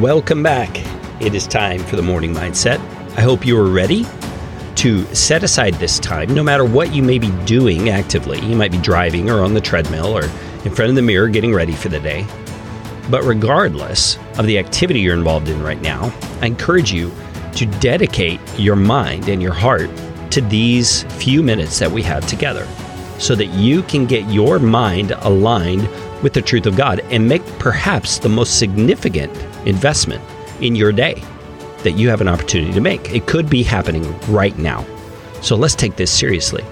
Welcome back. It is time for the Morning Mindset. I hope you are ready to set aside this time, no matter what you may be doing actively. You might be driving or on the treadmill or in front of the mirror getting ready for the day. But regardless of the activity you're involved in right now, I encourage you to dedicate your mind and your heart to these few minutes that we have together so that you can get your mind aligned with the truth of God and make perhaps the most significant investment in your day that you have an opportunity to make. It could be happening right now. So let's take this seriously.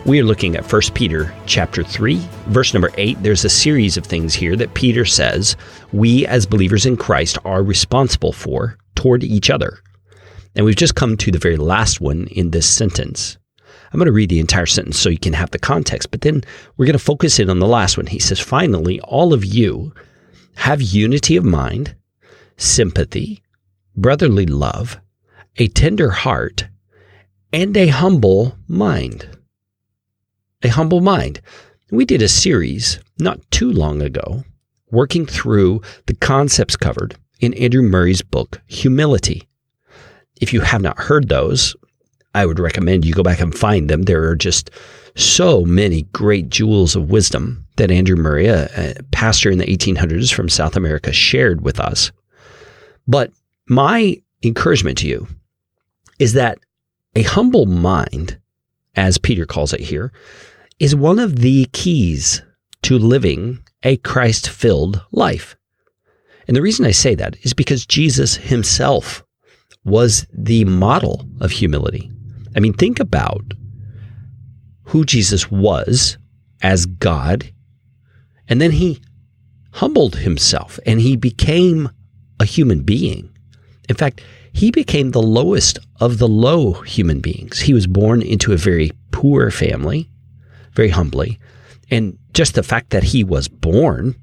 We are looking at 1 Peter chapter 3, verse number 8. There's a series of things here that Peter says we as believers in Christ are responsible for toward each other. And we've just come to the very last one in this sentence. I'm going to read the entire sentence so you can have the context, but then we're going to focus in on the last one. He says, finally, all of you have unity of mind, sympathy, brotherly love, a tender heart, and a humble mind. A humble mind. We did a series not too long ago working through the concepts covered in Andrew Murray's book, Humility. If you have not heard those, I would recommend you go back and find them. There are just so many great jewels of wisdom that Andrew Murray, a pastor in the 1800s from South America, shared with us. But my encouragement to you is that a humble mind, as Peter calls it here, is one of the keys to living a Christ-filled life. And the reason I say that is because Jesus himself was the model of humility. I mean, think about who Jesus was as God, and then he humbled himself and he became a human being. In fact, he became the lowest of the low human beings. He was born into a very poor family, very humbly, and just the fact that he was born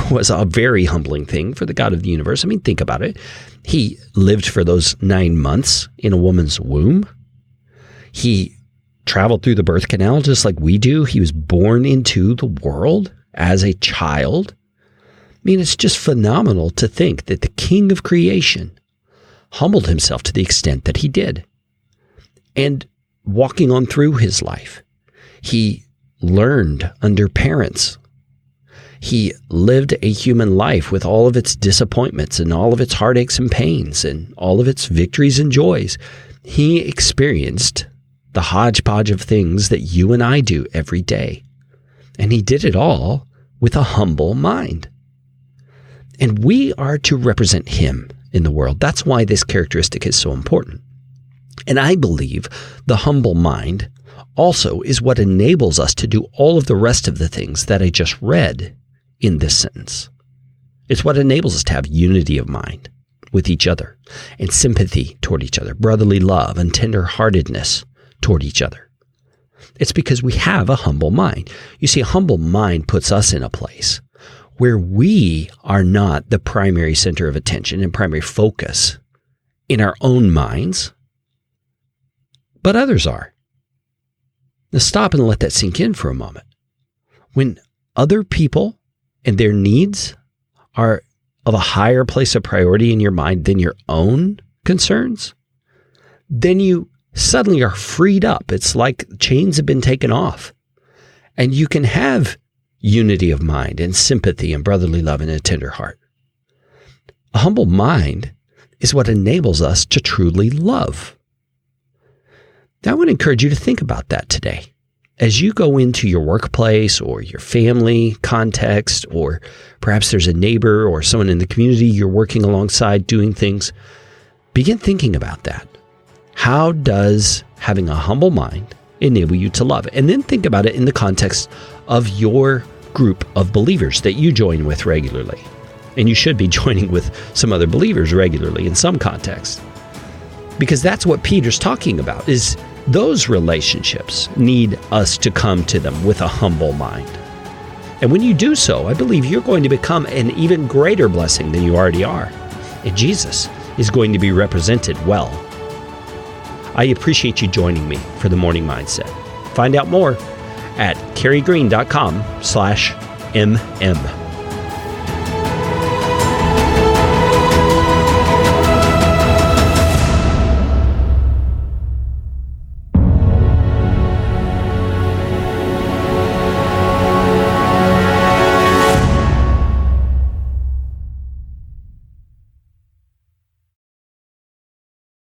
was a very humbling thing for the God of the universe. I mean, think about it. He lived for those 9 months in a woman's womb. He traveled through the birth canal just like we do. He was born into the world as a child. I mean, it's just phenomenal to think that the King of creation humbled himself to the extent that he did. And walking on through his life, he learned under parents. He lived a human life with all of its disappointments and all of its heartaches and pains and all of its victories and joys. He experienced the hodgepodge of things that you and I do every day. And he did it all with a humble mind. And we are to represent him in the world. That's why this characteristic is so important. And I believe the humble mind also is what enables us to do all of the rest of the things that I just read in this sentence. It's what enables us to have unity of mind with each other and sympathy toward each other, brotherly love and tenderheartedness toward each other. It's because we have a humble mind. You see, a humble mind puts us in a place where we are not the primary center of attention and primary focus in our own minds, but others are. Now stop and let that sink in for a moment. When other people and their needs are of a higher place of priority in your mind than your own concerns, then you suddenly are freed up. It's like chains have been taken off. And you can have unity of mind and sympathy and brotherly love and a tender heart. A humble mind is what enables us to truly love. Now, I want to encourage you to think about that today. As you go into your workplace or your family context, or perhaps there's a neighbor or someone in the community you're working alongside doing things, begin thinking about that. How does having a humble mind enable you to love? And then think about it in the context of your group of believers that you join with regularly. And you should be joining with some other believers regularly in some context. Because that's what Peter's talking about, is those relationships need us to come to them with a humble mind. And when you do so, I believe you're going to become an even greater blessing than you already are. And Jesus is going to be represented well. I appreciate you joining me for the Morning Mindset. Find out more at careygreen.com/mm.